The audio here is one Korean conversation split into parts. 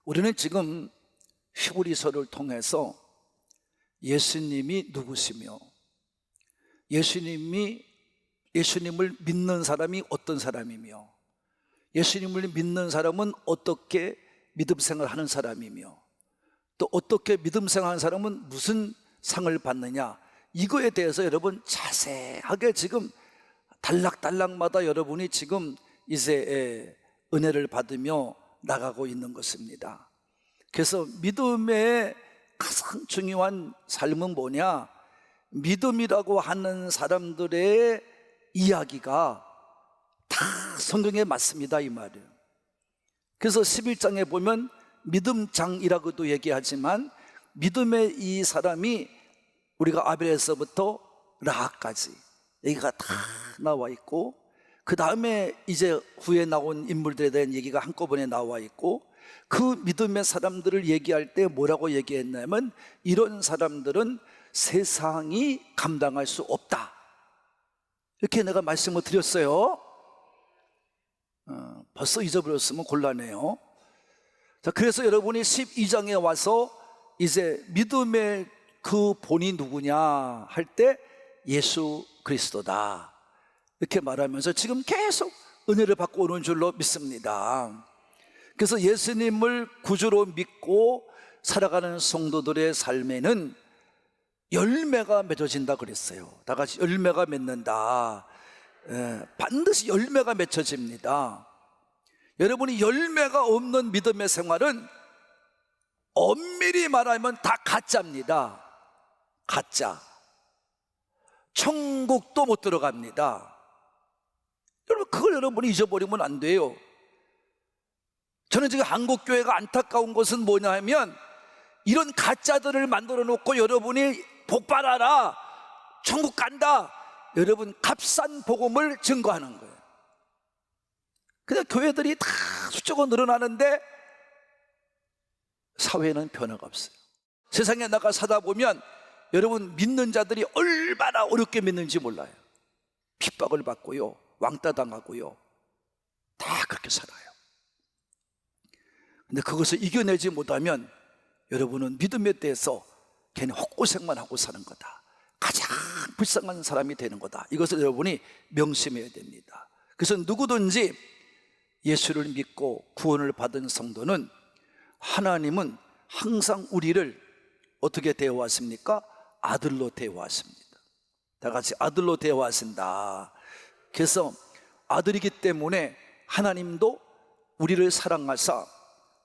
우리는 지금 히브리서를 통해서 예수님이 누구시며 예수님을 믿는 사람이 어떤 사람이며 예수님을 믿는 사람은 어떻게 믿음 생활을 하는 사람이며 또 어떻게 믿음 생활하는 사람은 무슨 상을 받느냐, 이거에 대해서 여러분 자세하게 지금 단락단락마다 여러분이 지금 이제 은혜를 받으며 나가고 있는 것입니다. 그래서 믿음의 가장 중요한 삶은 뭐냐? 믿음이라고 하는 사람들의 이야기가 다 성경에 맞습니다, 이 말이에요. 그래서 11장에 보면 믿음장이라고도 얘기하지만 믿음의 이 사람이 우리가 아벨에서부터 라합까지 얘기가 다 나와 있고, 그 다음에 이제 후에 나온 인물들에 대한 얘기가 한꺼번에 나와 있고, 그 믿음의 사람들을 얘기할 때 뭐라고 얘기했냐면 이런 사람들은 세상이 감당할 수 없다, 이렇게 내가 말씀을 드렸어요. 벌써 잊어버렸으면 곤란해요. 자, 그래서 여러분이 12장에 와서 이제 믿음의 그 본이 누구냐 할 때 예수 그리스도다, 이렇게 말하면서 지금 계속 은혜를 받고 오는 줄로 믿습니다. 그래서 예수님을 구주로 믿고 살아가는 성도들의 삶에는 열매가 맺어진다 그랬어요. 다 같이 열매가 맺는다. 반드시 열매가 맺혀집니다. 여러분이 열매가 없는 믿음의 생활은 엄밀히 말하면 다 가짜입니다. 가짜. 천국도 못 들어갑니다. 여러분, 그걸 여러분이 잊어버리면 안 돼요. 저는 지금 한국교회가 안타까운 것은 뭐냐 하면 이런 가짜들을 만들어 놓고 여러분이 복받아라, 천국 간다, 여러분 값싼 복음을 증거하는 거예요. 그냥 교회들이 다 숫자가 늘어나는데 사회는 변화가 없어요. 세상에 나가 사다 보면 여러분 믿는 자들이 얼마나 어렵게 믿는지 몰라요. 핍박을 받고요, 왕따 당하고요, 다 그렇게 살아요. 근데 그것을 이겨내지 못하면 여러분은 믿음에 대해서 괜히 헛고생만 하고 사는 거다, 가장 불쌍한 사람이 되는 거다, 이것을 여러분이 명심해야 됩니다. 그래서 누구든지 예수를 믿고 구원을 받은 성도는 하나님은 항상 우리를 어떻게 대우하십니까? 아들로 대우하십니다. 다 같이 아들로 대우하신다. 그래서 아들이기 때문에 하나님도 우리를 사랑하사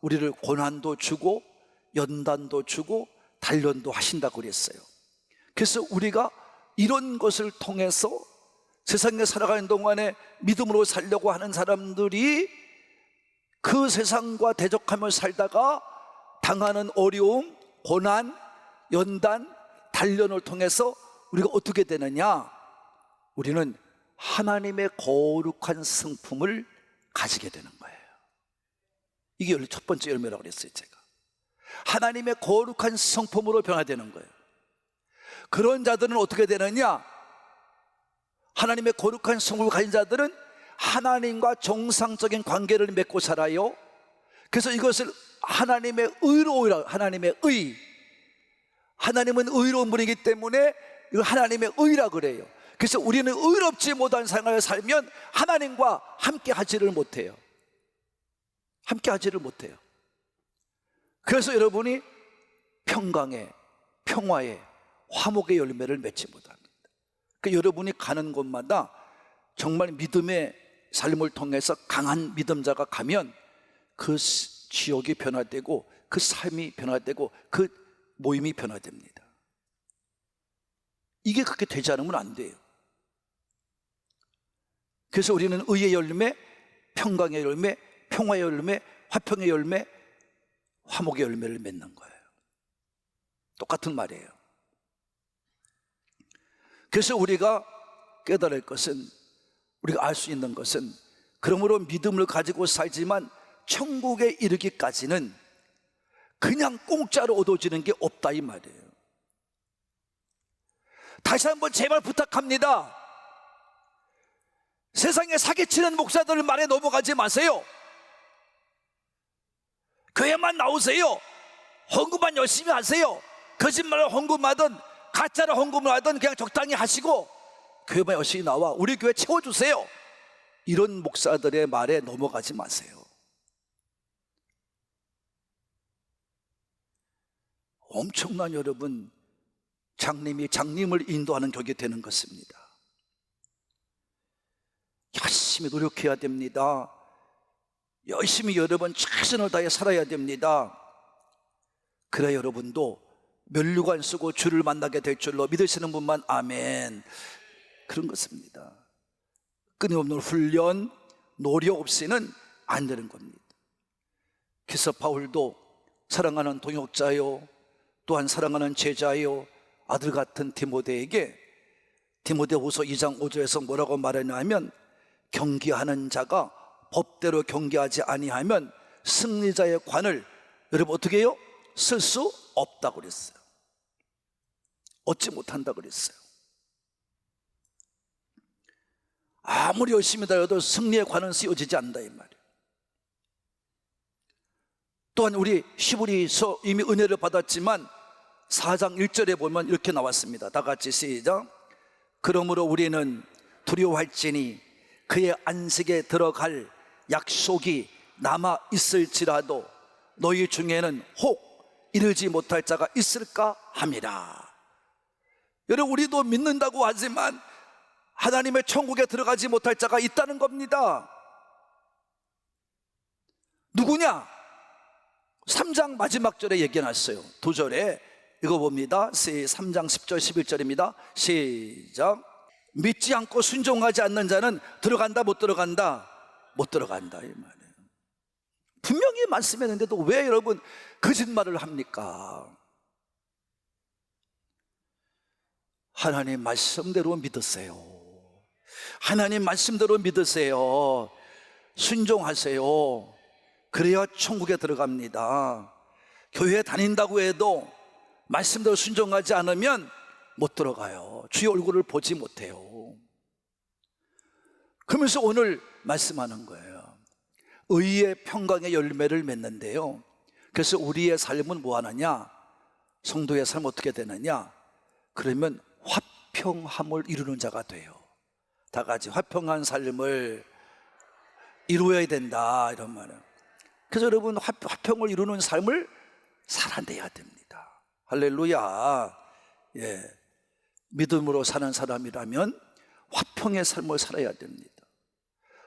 우리를 고난도 주고 연단도 주고 단련도 하신다고 그랬어요. 그래서 우리가 이런 것을 통해서 세상에 살아가는 동안에 믿음으로 살려고 하는 사람들이 그 세상과 대적하며 살다가 당하는 어려움, 고난, 연단, 단련을 통해서 우리가 어떻게 되느냐? 우리는 하나님의 거룩한 성품을 가지게 되는 거예요. 이게 첫 번째 열매라고 그랬어요. 제가 하나님의 거룩한 성품으로 변화되는 거예요. 그런 자들은 어떻게 되느냐? 하나님의 거룩한 성품을 가진 자들은 하나님과 정상적인 관계를 맺고 살아요. 그래서 이것을 하나님의 의로, 하나님의 의, 하나님은 의로운 분이기 때문에 이걸 하나님의 의라 그래요. 그래서 우리는 의롭지 못한 생활을 살면 하나님과 함께 하지를 못해요. 함께 하지를 못해요. 그래서 여러분이 평강의, 평화의, 화목의 열매를 맺지 못합니다. 그러니까 여러분이 가는 곳마다 정말 믿음의 삶을 통해서 강한 믿음자가 가면 그 지역이 변화되고 그 삶이 변화되고 그 모임이 변화됩니다. 이게 그렇게 되지 않으면 안 돼요. 그래서 우리는 의의 열매, 평강의 열매, 평화의 열매, 화평의 열매, 화목의 열매를 맺는 거예요. 똑같은 말이에요. 그래서 우리가 깨달을 것은, 우리가 알 수 있는 것은, 그러므로 믿음을 가지고 살지만 천국에 이르기까지는 그냥 공짜로 얻어지는 게 없다, 이 말이에요. 다시 한번 제발 부탁합니다. 세상에 사기치는 목사들 말에 넘어가지 마세요. 교회만 나오세요. 헌금만 열심히 하세요. 거짓말을 헌금하든 가짜로 헌금을 하든 그냥 적당히 하시고 교회만 열심히 나와 우리 교회 채워주세요. 이런 목사들의 말에 넘어가지 마세요. 엄청난 여러분 장님이 장님을 인도하는 격이 되는 것입니다. 열심히 노력해야 됩니다. 열심히 여러분 최선을 다해 살아야 됩니다. 그래 여러분도 면류관 쓰고 주를 만나게 될 줄로 믿으시는 분만 아멘. 그런 것입니다. 끊임없는 훈련, 노력 없이는 안 되는 겁니다. 그래서 바울도 사랑하는 동역자요 또한 사랑하는 제자요 아들 같은 디모데에게 디모데후서 2장 5절에서 뭐라고 말하냐면 경계하는 자가 법대로 경계하지 아니하면 승리자의 관을 여러분 어떻게 해요? 쓸 수 없다고 그랬어요. 얻지 못한다고 그랬어요. 아무리 열심히 다녀도 승리의 관은 쓰여지지 않는다 이 말이에요. 또한 우리 히브리서 이미 은혜를 받았지만 4장 1절에 보면 이렇게 나왔습니다. 다 같이 시작. 그러므로 우리는 두려워할지니 그의 안식에 들어갈 약속이 남아 있을지라도 너희 중에는 혹 이르지 못할 자가 있을까 함이라. 여러분 우리도 믿는다고 하지만 하나님의 천국에 들어가지 못할 자가 있다는 겁니다. 누구냐? 3장 마지막 절에 얘기해놨어요. 2절에 읽어봅니다. 3장 10절 11절입니다 시작. 믿지 않고 순종하지 않는 자는 들어간다 못 들어간다? 못 들어간다 이 말이에요. 분명히 말씀했는데도 왜 여러분 거짓말을 합니까? 하나님 말씀대로 믿으세요. 하나님 말씀대로 믿으세요. 순종하세요. 그래야 천국에 들어갑니다. 교회 다닌다고 해도 말씀대로 순종하지 않으면 못 들어가요. 주의 얼굴을 보지 못해요. 그러면서 오늘 말씀하는 거예요. 의의 평강의 열매를 맺는데요. 그래서 우리의 삶은 뭐 하느냐? 성도의 삶은 어떻게 되느냐? 그러면 화평함을 이루는 자가 돼요. 다 같이 화평한 삶을 이루어야 된다 이런 말은. 그래서 여러분 화평을 이루는 삶을 살아내야 됩니다. 할렐루야. 예, 믿음으로 사는 사람이라면 화평의 삶을 살아야 됩니다.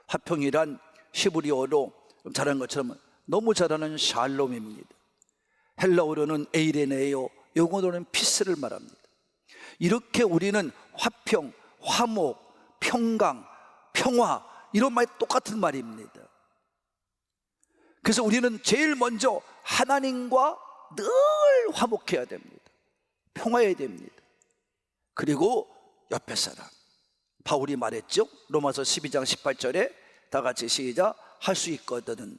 화평이란 히브리어로 잘하는 것처럼 너무 잘하는 샬롬입니다. 헬라어로는 에이레네요, 영어로는 피스를 말합니다. 이렇게 우리는 화평, 화목, 평강, 평화 이런 말이 똑같은 말입니다. 그래서 우리는 제일 먼저 하나님과 늘 화목해야 됩니다. 평화해야 됩니다. 그리고 옆에 사람, 바울이 말했죠. 로마서 12장 18절에 다 같이 시작. 할 수 있거든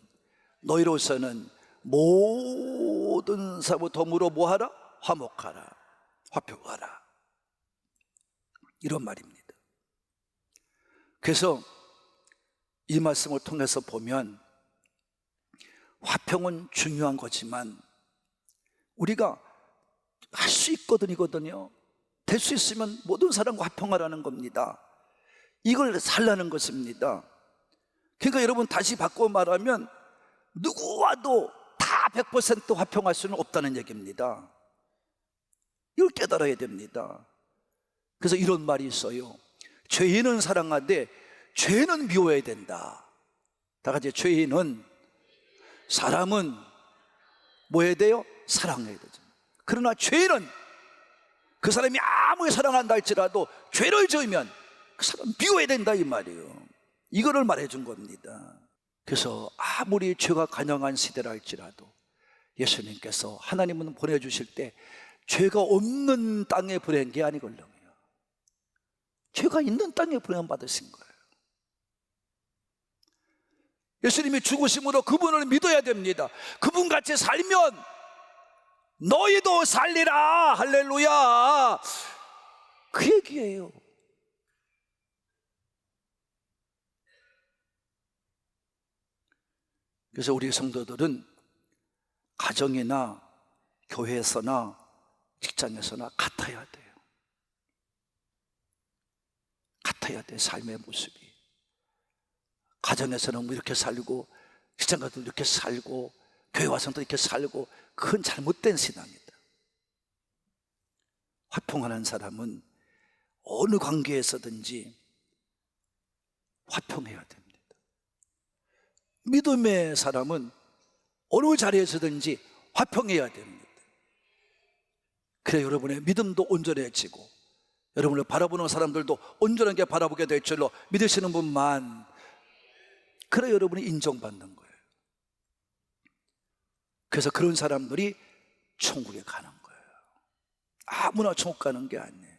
너희로서는 모든 사람을 덤으로 뭐하라? 화목하라, 화평하라 이런 말입니다. 그래서 이 말씀을 통해서 보면 화평은 중요한 거지만 우리가 할 수 있거든요. 될 수 있으면 모든 사람과 화평하라는 겁니다. 이걸 살라는 것입니다. 그러니까 여러분 다시 바꿔 말하면 누구와도 다 100% 화평할 수는 없다는 얘기입니다. 이걸 깨달아야 됩니다. 그래서 이런 말이 있어요. 죄인은 사랑하되 죄는 미워해야 된다. 다 같이 죄인은, 사람은 뭐 해야 돼요? 사랑해야 되죠. 그러나 죄인은 그 사람이 아무리 사랑한다 할지라도 죄를 지으면 그 사람 미워해야 된다 이 말이에요. 이거를 말해준 겁니다. 그래서 아무리 죄가 간영한 시대라 할지라도 예수님께서 하나님은 보내주실 때 죄가 없는 땅에 보낸 게 아니거든요. 죄가 있는 땅에 보내면 받으신 거예요. 예수님이 죽으심으로 그분을 믿어야 됩니다. 그분같이 살면 너희도 살리라. 할렐루야. 그 얘기예요. 그래서 우리 성도들은 가정이나 교회에서나 직장에서나 같아야 돼요. 같아야 돼, 삶의 모습이. 가정에서는 뭐 이렇게 살고, 직장 가도 이렇게 살고, 교회 와서는 또 이렇게 살고, 그건 잘못된 신앙이다. 화평하는 사람은 어느 관계에서든지 화평해야 됩니다. 믿음의 사람은 어느 자리에서든지 화평해야 됩니다. 그래 여러분의 믿음도 온전해지고 여러분을 바라보는 사람들도 온전하게 바라보게 될 줄로 믿으시는 분만, 그래 여러분이 인정받는 거예요. 그래서 그런 사람들이 천국에 가는 거예요. 아무나 천국 가는 게 아니에요.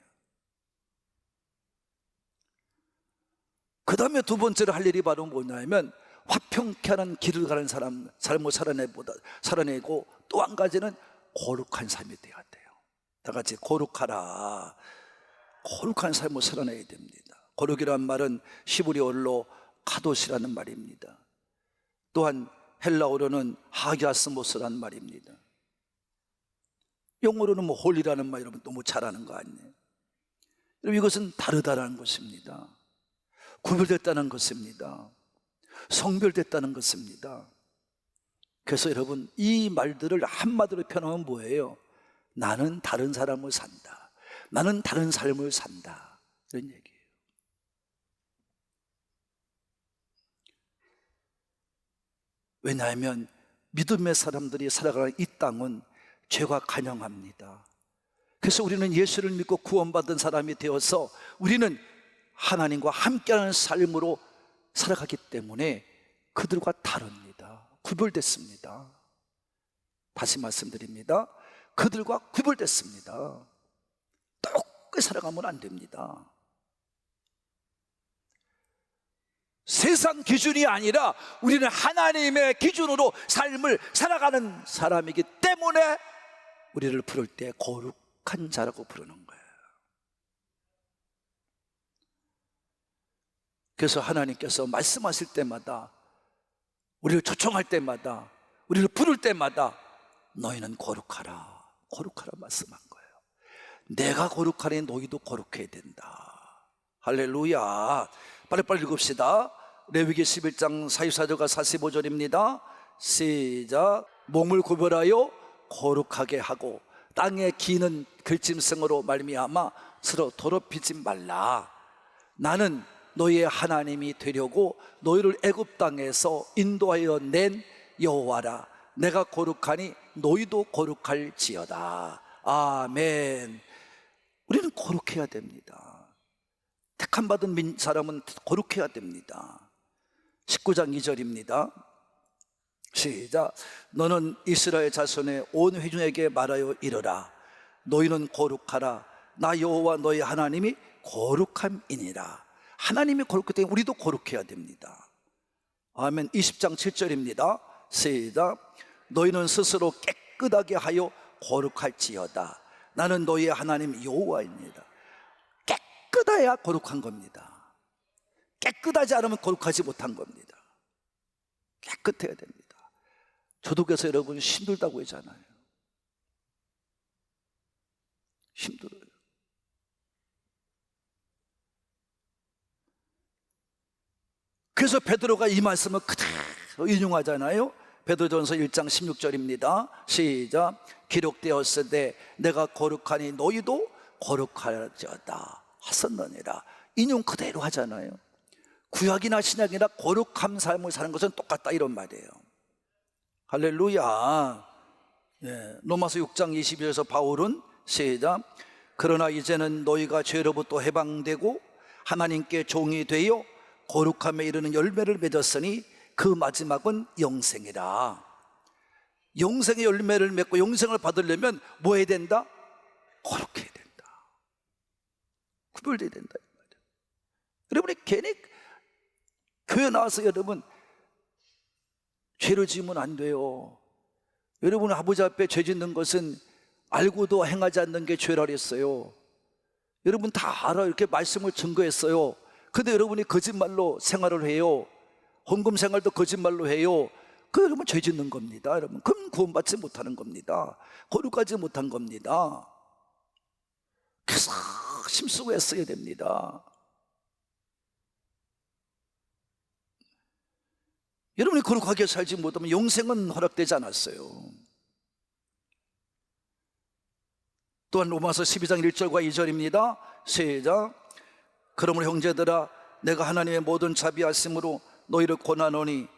그 다음에 두 번째로 할 일이 바로 뭐냐면, 화평케 하는 길을 가는 사람, 삶을 살아내고, 또 한 가지는 거룩한 삶이 돼야 돼요. 다 같이 거룩하라. 거룩한 삶을 살아내야 됩니다. 거룩이란 말은 히브리어로 카도시라는 말입니다. 또한 헬라어로는 하기아스모스라는 말입니다. 영어로는 뭐 홀리라는 말, 여러분 너무 잘 아는 거 아니에요? 여러분, 이것은 다르다라는 것입니다. 구별됐다는 것입니다. 성별됐다는 것입니다. 그래서 여러분, 이 말들을 한마디로 표현하면 뭐예요? 나는 다른 사람을 산다, 나는 다른 삶을 산다, 이런 얘기예요. 왜냐하면 믿음의 사람들이 살아가는 이 땅은 죄가 간영합니다. 그래서 우리는 예수를 믿고 구원받은 사람이 되어서 우리는 하나님과 함께하는 삶으로 살아가기 때문에 그들과 다릅니다. 구별됐습니다. 다시 말씀드립니다. 그들과 구별됐습니다. 똑같이 살아가면 안 됩니다. 세상 기준이 아니라 우리는 하나님의 기준으로 삶을 살아가는 사람이기 때문에 우리를 부를 때 거룩한 자라고 부르는 거예요. 그래서 하나님께서 말씀하실 때마다, 우리를 초청할 때마다, 우리를 부를 때마다 너희는 거룩하라, 거룩하라 말씀한 거예요. 내가 거룩하니 너희도 거룩해야 된다. 할렐루야. 빨리빨리 읽읍시다. 레위기 11장 44절과 45절입니다 시작. 몸을 구별하여 거룩하게 하고 땅에 기는 글짐승으로 말미암아 서로 더럽히지 말라. 나는 너희의 하나님이 되려고 너희를 애굽 땅에서 인도하여 낸 여호와라. 내가 거룩하니 너희도 거룩할지어다. 아멘. 우리는 거룩해야 됩니다. 택함 받은 사람은 거룩해야 됩니다. 19장 2절입니다 시작. 너는 이스라엘 자손의 온 회중에게 말하여 이르라. 너희는 거룩하라. 나 여호와 너희 하나님이 거룩함이니라. 하나님이 거룩하기 때문에 우리도 거룩해야 됩니다. 아멘. 20장 7절입니다 시작. 너희는 스스로 깨끗하게 하여 거룩할지어다. 나는 너희의 하나님 여호와입니다. 깨끗해야 거룩한 겁니다. 깨끗하지 않으면 거룩하지 못한 겁니다. 깨끗해야 됩니다. 저도 그래서 여러분 힘들다고 하잖아요. 힘들어요. 그래서 베드로가 이 말씀을 그대로 인용하잖아요. 베드로전서 1장 16절입니다 시작. 기록되었으되 내가 거룩하니 너희도 거룩할지어다 하셨느니라. 인용 그대로 하잖아요. 구약이나 신약이나 거룩한 삶을 사는 것은 똑같다, 이런 말이에요. 할렐루야. 로마서 6장 22절에서 바울은 시작. 그러나 이제는 너희가 죄로부터 해방되고 하나님께 종이 되어 거룩함에 이르는 열매를 맺었으니 그 마지막은 영생이라. 영생의 열매를 맺고 영생을 받으려면 뭐 해야 된다? 거룩해야 된다. 구별돼야 된다. 여러분이 괜히 교회 나와서 여러분 죄를 지으면 안 돼요. 여러분 아버지 앞에 죄 짓는 것은 알고도 행하지 않는 게 죄라 그랬어요. 여러분 다 알아. 이렇게 말씀을 증거했어요. 근데 여러분이 거짓말로 생활을 해요. 헌금 생활도 거짓말로 해요. 그 여러분 죄 짓는 겁니다. 여러분 그럼 구원받지 못하는 겁니다. 거룩하지 못한 겁니다. 그래서 힘쓰고 애써야 됩니다. 여러분이 거룩하게 살지 못하면 영생은 허락되지 않았어요. 또한 로마서 12장 1절과 2절입니다. 시작. 그러므로 형제들아 내가 하나님의 모든 자비하심으로 너희를 권하노니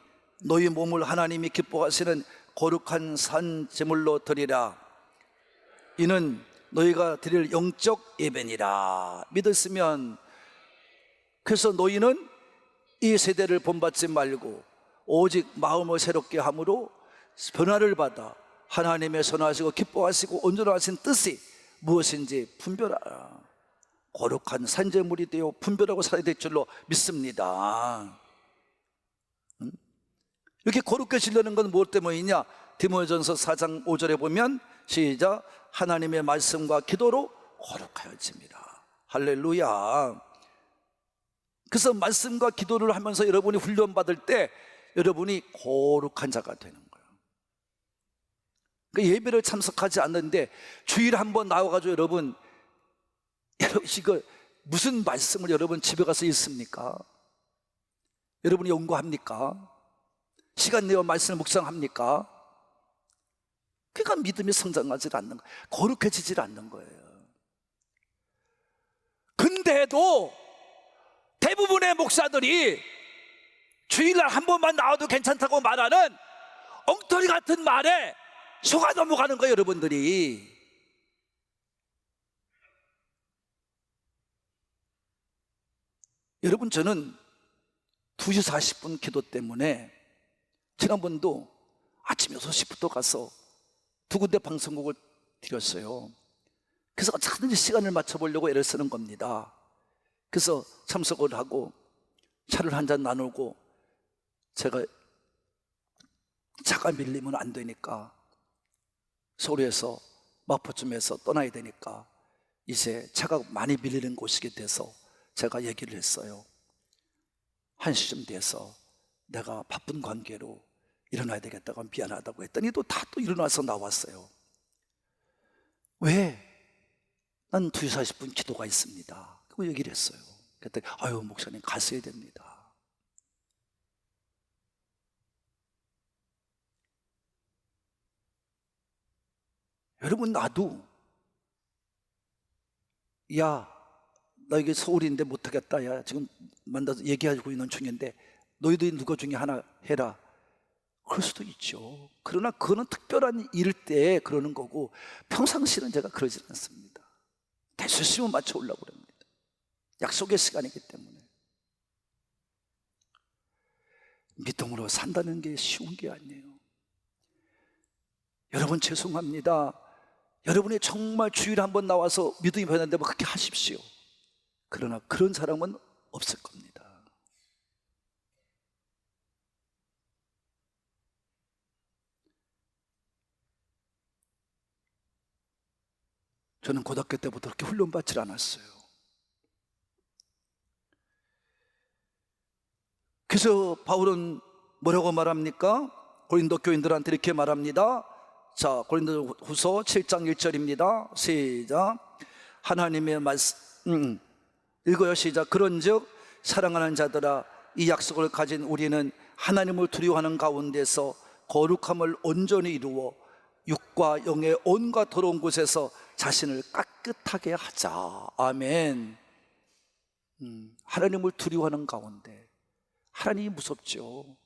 너희 몸을 하나님이 기뻐하시는 거룩한 산 제물로 드리라. 이는 너희가 드릴 영적 예배니라. 믿었으면, 그래서 너희는 이 세대를 본받지 말고 오직 마음을 새롭게 함으로 변화를 받아 하나님의 선하시고 기뻐하시고 온전하신 뜻이 무엇인지 분별하라. 거룩한 산제물이 되어 분별하고 살아야 될 줄로 믿습니다. 이렇게 거룩해지려는 건 무엇 때문이냐? 디모데전서 4장 5절에 보면 시작. 하나님의 말씀과 기도로 거룩하여집니다. 할렐루야. 그래서 말씀과 기도를 하면서 여러분이 훈련받을 때 여러분이 거룩한 자가 되는 거예요. 그 예배를 참석하지 않는데 주일에 한번 나와가지고 여러분 이거 무슨 말씀을 여러분 집에 가서 읽습니까? 여러분이 연구합니까? 시간 내어 말씀을 묵상합니까? 그러니까 믿음이 성장하지 않는 거예요. 거룩해지지 않는 거예요. 근데도 대부분의 목사들이 주일날 한 번만 나와도 괜찮다고 말하는 엉터리 같은 말에 속아 넘어가는 거예요. 여러분들이. 여러분 저는 2시 40분 기도 때문에 지난번도 아침 6시부터 가서 2군데 방송국을 드렸어요. 그래서 어떻게든지 시간을 맞춰보려고 애를 쓰는 겁니다. 그래서 참석을 하고 차를 한잔 나누고, 제가 차가 밀리면 안 되니까 서울에서 마포쯤에서 떠나야 되니까 이제 차가 많이 밀리는 곳이게 돼서 제가 얘기를 했어요. 1시쯤 돼서 내가 바쁜 관계로 일어나야 되겠다고 미안하다고 했더니 또 일어나서 나왔어요. 왜? 난 2시 40분 기도가 있습니다. 그 얘기를 했어요. 그랬더니 아유 목사님 가셔야 됩니다. 여러분 나도 야 나 이게 서울인데 못하겠다, 야 지금 만나서 얘기하고 있는 중인데 너희들이 누가 중에 하나 해라, 그럴 수도 있죠. 그러나 그거는 특별한 일 때 그러는 거고 평상시는 제가 그러지 않습니다. 대수심을 맞춰 오려고 합니다. 약속의 시간이기 때문에. 믿음으로 산다는 게 쉬운 게 아니에요. 여러분 죄송합니다. 여러분이 정말 주일에 한번 나와서 믿음이 변한다면 그렇게 하십시오. 그러나 그런 사람은 없을 겁니다. 저는 고등학교 때부터 그렇게 훈련받지 않았어요. 그래서 바울은 뭐라고 말합니까? 고린도 교인들한테 이렇게 말합니다. 자, 고린도 후서 7장 1절입니다. 시작. 하나님의 말씀 읽어요. 시작. 그런즉 사랑하는 자들아 이 약속을 가진 우리는 하나님을 두려워하는 가운데서 거룩함을 온전히 이루어 육과 영의 온갖 더러운 곳에서 자신을 깨끗하게 하자. 아멘. 하나님을 두려워하는 가운데. 하나님이 무섭죠.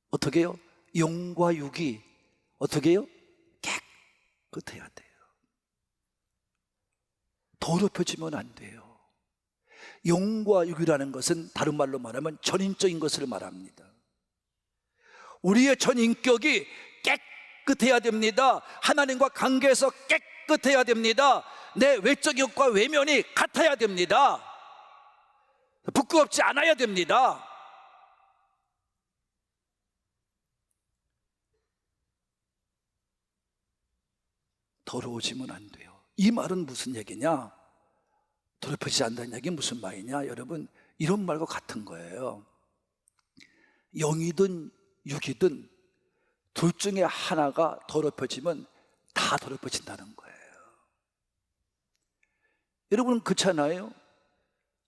어떻게 해요? 영과 육이 어떻게 해요? 깨끗해야 돼요. 더럽혀지면 안 돼요. 영과 육이라는 것은 다른 말로 말하면 전인적인 것을 말합니다. 우리의 전인격이 깨끗해야 됩니다. 하나님과 관계에서 깨끗해야 됩니다. 내 외적인과 외면이 같아야 됩니다. 부끄럽지 않아야 됩니다. 더러워지면 안 돼요. 이 말은 무슨 얘기냐? 더럽혀지지 않는다는 얘기는 무슨 말이냐? 여러분 이런 말과 같은 거예요. 영이든 육이든 둘 중에 하나가 더럽혀지면 다 더럽혀진다는 거예요. 여러분 그렇잖아요.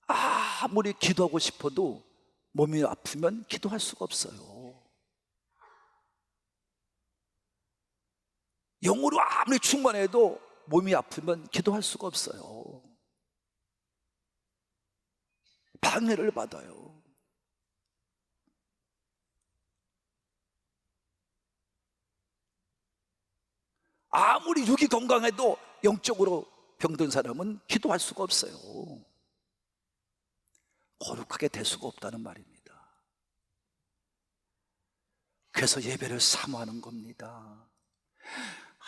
아무리 기도하고 싶어도 몸이 아프면 기도할 수가 없어요. 영으로 아무리 충만해도 몸이 아프면 기도할 수가 없어요. 방해를 받아요. 아무리 육이 건강해도 영적으로 병든 사람은 기도할 수가 없어요. 거룩하게 될 수가 없다는 말입니다. 그래서 예배를 사모하는 겁니다.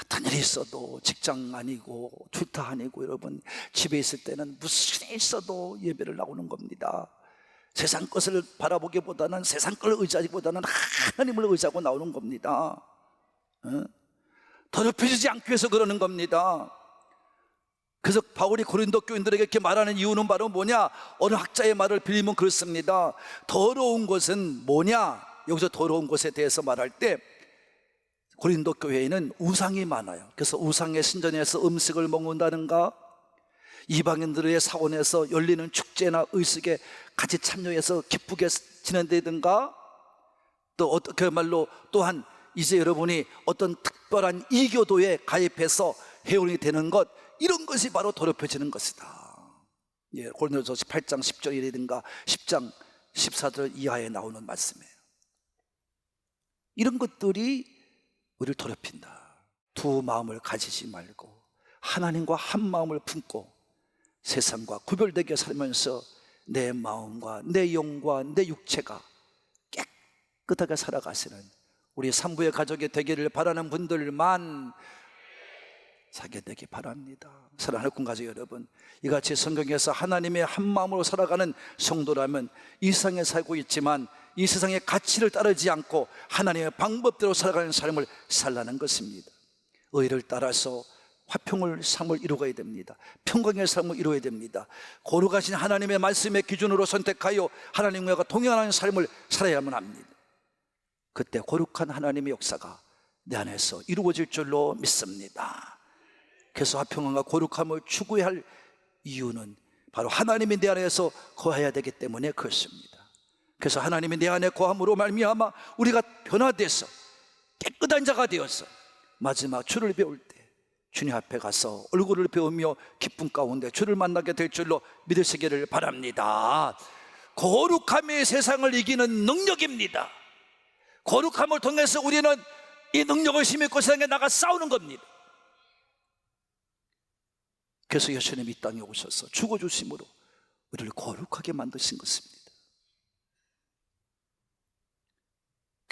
어떤 일이 있어도 직장 아니고 출타 아니고 여러분 집에 있을 때는 무슨 일이 있어도 예배를 나오는 겁니다. 세상 것을 바라보기보다는 세상 걸 의지하기보다는 하나님을 의지하고 나오는 겁니다. 더럽혀지지 않기 위해서 그러는 겁니다. 그래서 바울이 고린도 교인들에게 이렇게 말하는 이유는 바로 뭐냐? 어느 학자의 말을 빌리면 그렇습니다. 더러운 것은 뭐냐? 여기서 더러운 것에 대해서 말할 때 고린도 교회에는 우상이 많아요. 그래서 우상의 신전에서 음식을 먹는다든가 이방인들의 사원에서 열리는 축제나 의식에 같이 참여해서 기쁘게 지낸다든가 또 그야말로 또한 이제 여러분이 어떤 특별한 이교도에 가입해서 회원이 되는 것, 이런 것이 바로 더럽혀지는 것이다. 예, 고린도전서 8장 10절이라든가 10장 14절 이하에 나오는 말씀이에요. 이런 것들이 우리를 더럽힌다. 두 마음을 가지지 말고 하나님과 한 마음을 품고 세상과 구별되게 살면서 내 마음과 내 영과 내 육체가 깨끗하게 살아가시는 우리 산부의 가족이 되기를 바라는 분들만 사게 되기 바랍니다. 사랑하는 꿈가족 여러분, 이같이 성경에서 하나님의 한 마음으로 살아가는 성도라면 이 세상에 살고 있지만 이 세상의 가치를 따르지 않고 하나님의 방법대로 살아가는 삶을 살라는 것입니다. 의를 따라서 화평을 삶을 이루어야 됩니다. 평강의 삶을 이루어야 됩니다. 거룩하신 하나님의 말씀의 기준으로 선택하여 하나님과 동행하는 삶을 살아야만 합니다. 그때 거룩한 하나님의 역사가 내 안에서 이루어질 줄로 믿습니다. 그래서 화평함과 거룩함을 추구해야 할 이유는 바로 하나님이 내 안에서 거해야 되기 때문에 그렇습니다. 그래서 하나님이 내 안에 거함으로 말미암아 우리가 변화돼서 깨끗한 자가 되어서 마지막 주를 배울 때 주님 앞에 가서 얼굴을 배우며 기쁨 가운데 주를 만나게 될 줄로 믿으시기를 바랍니다. 거룩함이 세상을 이기는 능력입니다. 거룩함을 통해서 우리는 이 능력을 힘입고 세상에 나가 싸우는 겁니다. 그래서 예수님이 이 땅에 오셔서 죽어주심으로 우리를 거룩하게 만드신 것입니다.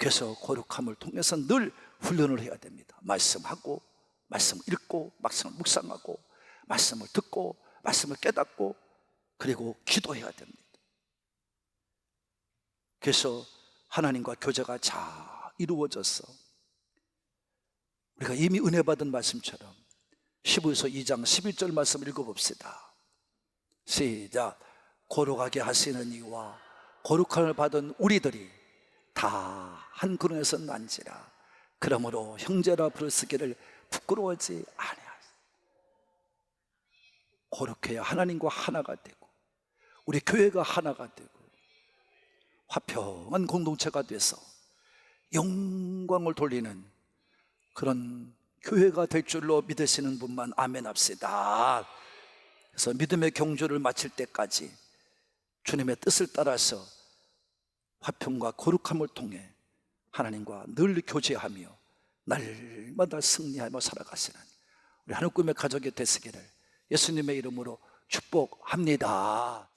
그래서 거룩함을 통해서 늘 훈련을 해야 됩니다. 말씀하고, 말씀 읽고, 말씀을 묵상하고, 말씀을 듣고, 말씀을 깨닫고, 그리고 기도해야 됩니다. 그래서 하나님과 교제가 잘 이루어져서 우리가 이미 은혜 받은 말씀처럼 히브리서 2장 11절 말씀 읽어봅시다. 시작. 거룩하게 하시는 이와 거룩함을 받은 우리들이 다 한 그릇에서 난지라. 그러므로 형제라 부르시기를 부끄러워하지 아니하소서. 거룩해야 하나님과 하나가 되고 우리 교회가 하나가 되고 화평한 공동체가 돼서 영광을 돌리는 그런 교회가 될 줄로 믿으시는 분만 아멘 합시다. 그래서 믿음의 경주를 마칠 때까지 주님의 뜻을 따라서 화평과 거룩함을 통해 하나님과 늘 교제하며 날마다 승리하며 살아가시는 우리 하늘 꿈의 가족이 되시기를 예수님의 이름으로 축복합니다.